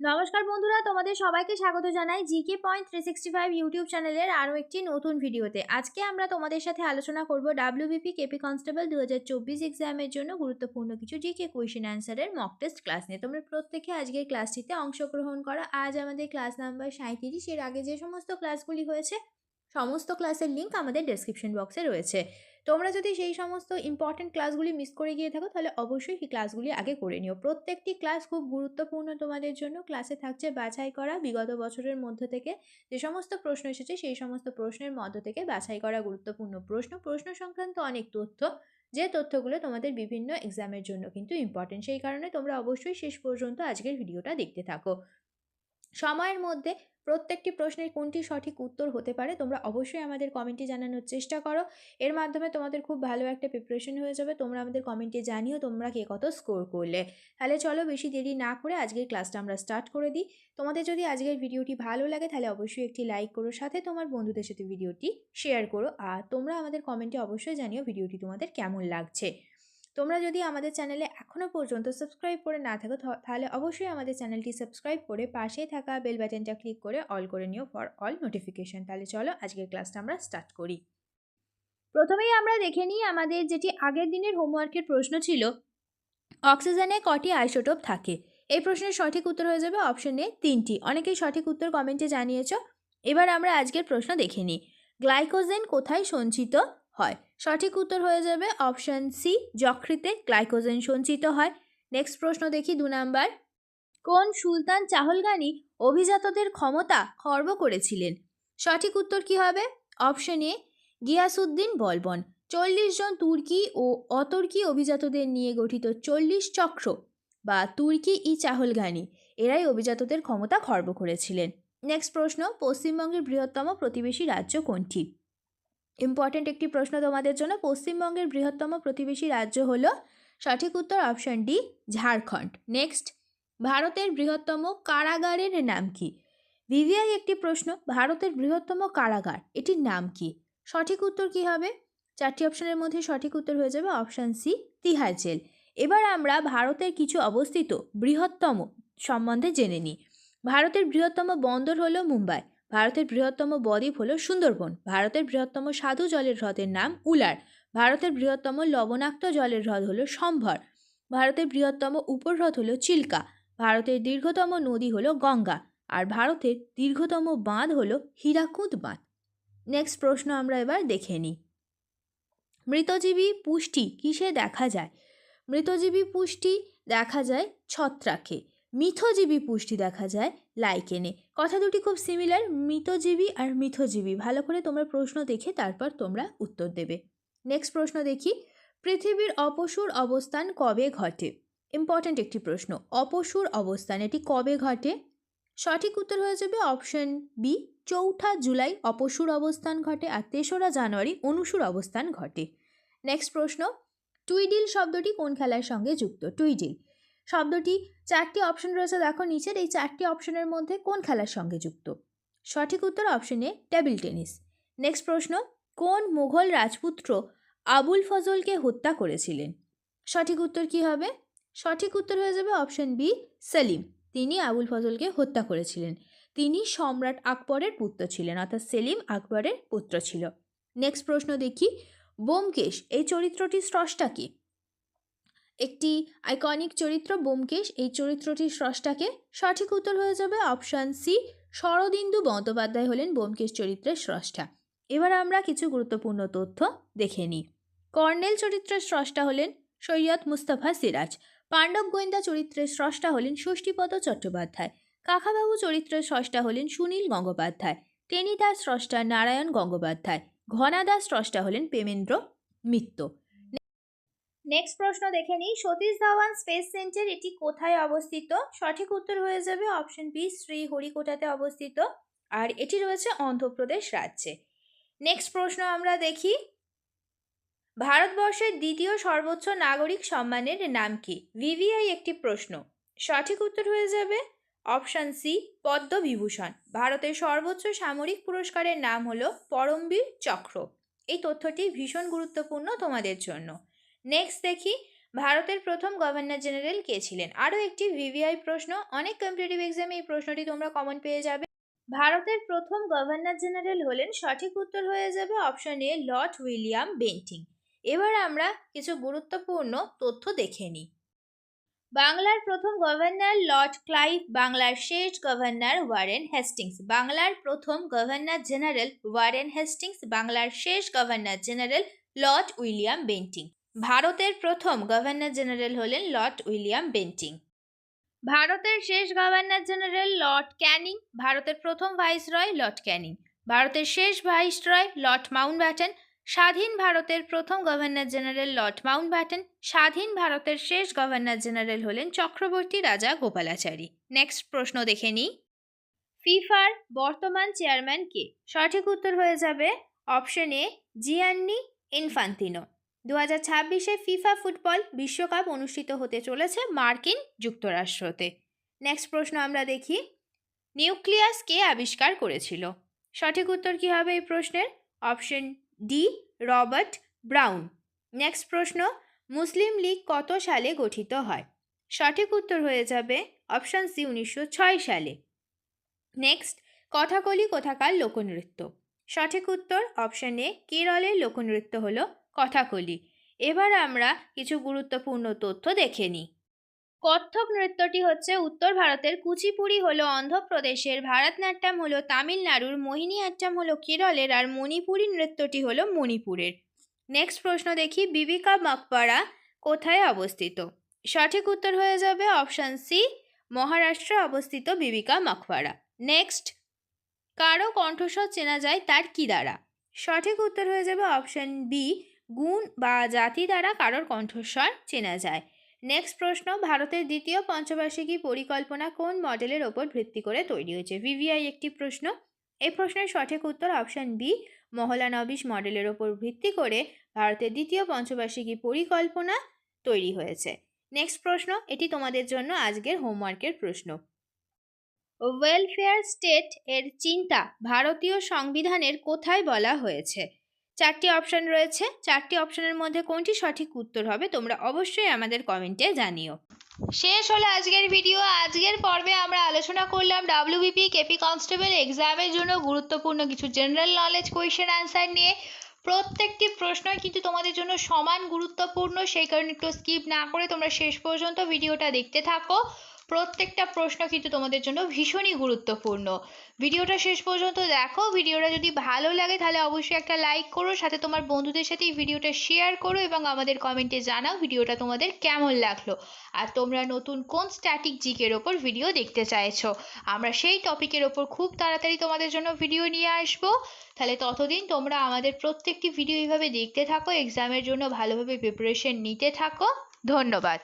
নমস্কার বন্ধুরা, তোমাদের সবাইকে স্বাগত জানাই জিকে পয়েন্ট 365 ইউটিউব চ্যানেলের আরও একটি নতুন ভিডিওতে। আজকে আমরা তোমাদের সাথে আলোচনা করব ডাব্লিউবিপি কেপি কনস্টেবল 2024 এক্সামের জন্য গুরুত্বপূর্ণ কিছু জিকে কোয়েশ্চেন অ্যান্সারের মক টেস্ট ক্লাস নিয়ে। তোমরা প্রত্যেকে আজকের ক্লাসটিতে অংশগ্রহণ করা। আজ আমাদের ক্লাস নাম্বার 37। এর আগে যে সমস্ত ক্লাসগুলি হয়েছে সমস্ত ক্লাসের লিঙ্ক আমাদের ডেসক্রিপশন বক্সে রয়েছে। তোমরা যদি সেই সমস্ত ইম্পর্টেন্ট ক্লাসগুলি মিস করে গিয়ে থাকো তাহলে অবশ্যই সেই ক্লাসগুলি আগে করে নিও। প্রত্যেকটি ক্লাস খুব গুরুত্বপূর্ণ তোমাদের জন্য। ক্লাসে থাকছে বাছাই করা বিগত বছরের মধ্য থেকে যে সমস্ত প্রশ্ন এসেছে সেই সমস্ত প্রশ্নের মধ্য থেকে বাছাই করা গুরুত্বপূর্ণ প্রশ্ন সংক্রান্ত অনেক তথ্য, যে তথ্যগুলো তোমাদের বিভিন্ন এক্সামের জন্য কিন্তু ইম্পর্টেন্ট। সেই কারণে তোমরা অবশ্যই শেষ পর্যন্ত আজকের ভিডিওটা দেখতে থাকো। সময়ের মধ্যে প্রত্যেকটি প্রশ্নের কোনটি সঠিক উত্তর হতে পারে তোমরা অবশ্যই আমাদের কমেন্টে জানানোর চেষ্টা করো। এর মাধ্যমে তোমাদের খুব ভালো একটা প্রিপারেশন হয়ে যাবে। তোমরা আমাদের কমেন্টে জানিও তোমরা কে কত স্কোর করলে। তাহলে চলো বেশি দেরি না করে আজকের ক্লাসটা আমরা স্টার্ট করে দিই। তোমাদের যদি আজকের ভিডিওটি ভালো লাগে তাহলে অবশ্যই একটি লাইক করো, সাথে তোমার বন্ধুদের সাথে ভিডিওটি শেয়ার করো। আর তোমরা আমাদের কমেন্টে অবশ্যই জানিও ভিডিওটি তোমাদের কেমন লাগছে। তোমরা যদি আমাদের চ্যানেলে এখনও পর্যন্ত সাবস্ক্রাইব করে না থাকো তাহলে অবশ্যই আমাদের চ্যানেলটি সাবস্ক্রাইব করে পাশেই থাকা বেল বাটনটা ক্লিক করে অল করে নিও ফর অল নোটিফিকেশন। তাহলে চলো আজকের ক্লাসটা আমরা স্টার্ট করি। প্রথমেই আমরা দেখে নিই আমাদের যেটি আগের দিনের হোমওয়ার্কের প্রশ্ন ছিল, অক্সিজেনে কটি আইসোটোপ থাকে। এই প্রশ্নের সঠিক উত্তর হয়ে যাবে অপশন এ 3টি। অনেকেই সঠিক উত্তর কমেন্টে জানিয়েছ। এবার আমরা আজকের প্রশ্ন দেখে নিই, গ্লাইকোজেন কোথায় সঞ্চিত হয়। সঠিক উত্তর হয়ে যাবে অপশন সি, যকৃতে গ্লাইকোজেন সঞ্চিত হয়। নেক্সট প্রশ্ন দেখি 2 নাম্বার, কোন সুলতান চাহলগানি অভিজাতদের ক্ষমতা খর্ব করেছিলেন। সঠিক উত্তর কি হবে, অপশন এ গিয়াসউদ্দিন বলবন। 40 জন তুর্কি ও অতর্কি অভিজাতদের নিয়ে গঠিত 40 চক্র বা তুর্কি ই চাহলগানি এরাই অভিজাতদের ক্ষমতা খর্ব করেছিলেন। নেক্সট প্রশ্ন, পশ্চিমবঙ্গের বৃহত্তম প্রতিবেশী রাজ্য কোনটি। ইম্পর্টেন্ট একটি প্রশ্ন তোমাদের জন্য। পশ্চিমবঙ্গের বৃহত্তম প্রতিবেশী রাজ্য হলো, সঠিক উত্তর অপশন ডি, ঝাড়খণ্ড। নেক্সট, ভারতের বৃহত্তম কারাগারের নাম কি। ভিভিআই একটি প্রশ্ন, ভারতের বৃহত্তম কারাগার এটির নাম কি। সঠিক উত্তর কি হবে, 4টি অপশনের মধ্যে সঠিক উত্তর হয়ে যাবে অপশন সি, তিহার জেল। এবার আমরা ভারতের কিছু অবস্থিত বৃহত্তম সম্বন্ধে জেনে নিই। ভারতের বৃহত্তম বন্দর হলো মুম্বাই। ভারতের বৃহত্তম বদ্বীপ হলো সুন্দরবন। ভারতের বৃহত্তম স্বাদু জলের হ্রদের নাম উলার। ভারতের বৃহত্তম লবণাক্ত জলের হ্রদ হলো সম্ভর। ভারতের বৃহত্তম উপহ্রদ হলো চিল্কা। ভারতের দীর্ঘতম নদী হলো গঙ্গা। আর ভারতের দীর্ঘতম বাঁধ হলো হীরাকুদ বাঁধ। নেক্সট প্রশ্ন আমরা এবার দেখে নিই, মৃতজীবী পুষ্টি কিসে দেখা যায়। মৃতজীবী পুষ্টি দেখা যায় ছত্রাকে। মিথজীবী পুষ্টি দেখা যায় লাইকেনে। কথা দুটি খুব সিমিলার, মৃতজীবী আর মিথজীবী। ভালো করে তোমরা প্রশ্ন দেখে তারপর তোমরা উত্তর দেবে। নেক্সট প্রশ্ন দেখি, পৃথিবীর অপসূর অবস্থান কবে ঘটে। ইম্পর্ট্যান্ট একটি প্রশ্ন, অপসূর অবস্থান এটি কবে ঘটে। সঠিক উত্তর হয়ে যাবে অপশন বি, 4 জুলাই অপসূর অবস্থান ঘটে আর 3রা জানুয়ারি অনুসূর অবস্থান ঘটে। নেক্সট প্রশ্ন, টুইডিল শব্দটি কোন খেলার সঙ্গে যুক্ত। টুইডিল শব্দটি 4টি অপশন রয়েছে দেখো নিচের, এই 4টি অপশনের মধ্যে কোন খেলার সঙ্গে যুক্ত। সঠিক উত্তর option A, table tennis. Next প্রশ্ন, কোন মুঘল রাজপুত্র আবুল ফজলকে হত্যা করেছিলেন। সঠিক উত্তর কি হবে, সঠিক উত্তর হয়ে যাবে অপশন বি, সেলিম। তিনি আবুল ফজলকে হত্যা করেছিলেন। তিনি সম্রাট আকবরের পুত্র ছিলেন, অর্থাৎ সেলিম আকবরের পুত্র ছিল। নেক্সট প্রশ্ন দেখি, ব্যোমকেশ এই চরিত্রটির স্রষ্টা কে। একটি আইকনিক চরিত্র ব্যোমকেশ, এই চরিত্রটির স্রষ্টাকে। সঠিক উত্তর হয়ে যাবে অপশান সি, শরদিন্দু বন্দ্যোপাধ্যায় হলেন ব্যোমকেশ চরিত্রের স্রষ্টা। এবার আমরা কিছু গুরুত্বপূর্ণ তথ্য দেখে নিই। কর্নেল চরিত্রের স্রষ্টা হলেন সৈয়দ মুস্তাফা সিরাজ। পাণ্ডব গোয়েন্দা চরিত্রের স্রষ্টা হলেন ষষ্ঠীপদ চট্টোপাধ্যায়। কাকাবাবু চরিত্রের স্রষ্টা হলেন সুনীল গঙ্গোপাধ্যায়। টেনিদাস স্রষ্টা নারায়ণ গঙ্গোপাধ্যায়। ঘনাদাস স্রষ্টা হলেন প্রেমেন্দ্র মিত্র। নেক্সট প্রশ্ন দেখে নিই, সতীশ ধাওয়ান স্পেস সেন্টার এটি কোথায় অবস্থিত। সঠিক উত্তর হয়ে যাবে অপশন বি, শ্রীহরিকোটাতে অবস্থিত আর এটি রয়েছে অন্ধ্রপ্রদেশ রাজ্যে। নেক্সট প্রশ্ন আমরা দেখি, ভারতবর্ষের দ্বিতীয় সর্বোচ্চ নাগরিক সম্মানের নাম কি। ভিভিআই একটি প্রশ্ন। সঠিক উত্তর হয়ে যাবে অপশন সি, পদ্মবিভূষণ। ভারতের সর্বোচ্চ সামরিক পুরস্কারের নাম হলো পরমবীর চক্র। এই তথ্যটি ভীষণ গুরুত্বপূর্ণ তোমাদের জন্য। নেক্সট দেখি, ভারতের প্রথম গভর্নর জেনারেল কে ছিলেন? আরও একটি ভিভিআই প্রশ্ন, অনেক কম্পিটিটিভ এক্সামে এই প্রশ্নটি তোমরা কমন পেয়ে যাবে। ভারতের প্রথম গভর্নর জেনারেল হলেন, সঠিক উত্তর হয়ে যাবে অপশন এ লর্ড উইলিয়াম বেন্টিং। এবার আমরা কিছু গুরুত্বপূর্ণ তথ্য দেখে নিই। বাংলার প্রথম গভর্নর লর্ড ক্লাইভ, বাংলার শেষ গভর্নর ওয়ারেন হেস্টিংস। বাংলার প্রথম গভর্নর জেনারেল ওয়ারেন হেস্টিংস, বাংলার শেষ governor general Lord William Bentinck. ভারতের প্রথম গভর্নর জেনারেল হলেন লর্ড উইলিয়াম বেন্টিং। ভারতের শেষ গভর্নর জেনারেল লর্ড ক্যানিং, ভারতের প্রথম ভাইসরয় লর্ড ক্যানিং। ভারতের শেষ ভাইসরয় লর্ড মাউন্টব্যাটেন। স্বাধীন ভারতের প্রথম গভর্নর জেনারেল লর্ড মাউন্টব্যাটেন। স্বাধীন ভারতের শেষ গভর্নর জেনারেল হলেন চক্রবর্তী রাজা গোপালাচারী। নেক্সট প্রশ্ন দেখে নিই। ফিফার বর্তমান চেয়ারম্যান কে? সঠিক উত্তর হয়ে যাবে অপশন এ জিয়ান্নি ইনফান্তিনো। 2026-এ ফিফা ফুটবল বিশ্বকাপ অনুষ্ঠিত হতে চলেছে মার্কিন যুক্তরাষ্ট্রতে। নেক্সট প্রশ্ন আমরা দেখি। নিউক্লিয়াস কে আবিষ্কার করেছিল? সঠিক উত্তর কী হবে এই প্রশ্নের? Option D Robert brown. Next প্রশ্ন, মুসলিম লীগ কত সালে গঠিত হয়? সঠিক উত্তর হয়ে যাবে অপশন সি 1906 সালে। নেক্সট, কথাকলি কোথাকার লোকনৃত্য? সঠিক উত্তর অপশন এ কেরলের লোকনৃত্য হলো কথাকলি। এবার আমরা কিছু গুরুত্বপূর্ণ তথ্য দেখে নিই। কত্থক নৃত্যটি হচ্ছে উত্তর ভারতের, কুচিপুড়ি হলো অন্ধ্রপ্রদেশের, ভারতনাট্যম হলো তামিলনাড়ুর, মোহিনীঅট্টম হলো কেরলের, আর মণিপুরী নৃত্যটি হলো মণিপুরের। নেক্সট প্রশ্ন দেখি, বিবিকা মকবরা কোথায় অবস্থিত? সঠিক উত্তর হয়ে যাবে অপশান সি মহারাষ্ট্রে অবস্থিত বিবিকা মকবরা। নেক্সট, কারো কণ্ঠস্বর চেনা যায় তার কি দ্বারা? সঠিক উত্তর হয়ে যাবে অপশান বি গুণ বা জাতি দ্বারা কারোর কণ্ঠস্বর চেনা যায়। নেক্সট প্রশ্ন, ভারতের দ্বিতীয় পঞ্চবার্ষিকী পরিকল্পনা কোন মডেলের ওপর ভিত্তি করে তৈরি হয়েছে? ভিভিআই একটি প্রশ্ন। এই প্রশ্নের সঠিক উত্তর অপশান বি মহলানবিশ মডেলের ওপর ভিত্তি করে ভারতের দ্বিতীয় পঞ্চবার্ষিকী পরিকল্পনা তৈরি হয়েছে। নেক্সট প্রশ্ন, এটি তোমাদের জন্য আজকের হোমওয়ার্কের প্রশ্ন। ওয়েলফেয়ার স্টেট এর চিন্তা ভারতীয় সংবিধানের কোথায় বলা হয়েছে? চারটি অপশান রয়েছে, চারটি অপশানের মধ্যে কোনটি সঠিক উত্তর হবে তোমরা অবশ্যই আমাদের কমেন্টে জানিও। শেষ হলো আজকের ভিডিও। আজকের পর্বে আমরা আলোচনা করলাম ডাব্লিউবিপি কেপি কনস্টেবল এক্সামের জন্য গুরুত্বপূর্ণ কিছু জেনারেল নলেজ কোয়েশ্চেন অ্যান্সার নিয়ে। প্রত্যেকটি প্রশ্নই কিন্তু তোমাদের জন্য সমান গুরুত্বপূর্ণ, সেই কারণে একটু স্কিপ না করে তোমরা শেষ পর্যন্ত ভিডিওটা দেখতে থাকো। প্রত্যেকটা প্রশ্ন কিন্তু তোমাদের জন্য ভীষণই গুরুত্বপূর্ণ। ভিডিওটা শেষ পর্যন্ত দেখো। ভিডিওটা যদি ভালো লাগে তাহলে অবশ্যই একটা লাইক করো, সাথে তোমার বন্ধুদের সাথে এই ভিডিওটা শেয়ার করো এবং আমাদের কমেন্টে জানাও ভিডিওটা তোমাদের কেমন লাগলো, আর তোমরা নতুন কোন স্ট্যাটিক জিকের ওপর ভিডিও দেখতে চাইছো। আমরা সেই টপিকের ওপর খুব তাড়াতাড়ি তোমাদের জন্য ভিডিও নিয়ে আসবো। তাহলে ততদিন তোমরা আমাদের প্রত্যেকটি ভিডিও এইভাবে দেখতে থাকো, এক্সামের জন্য ভালোভাবে প্রিপারেশন নিতে থাকো। ধন্যবাদ।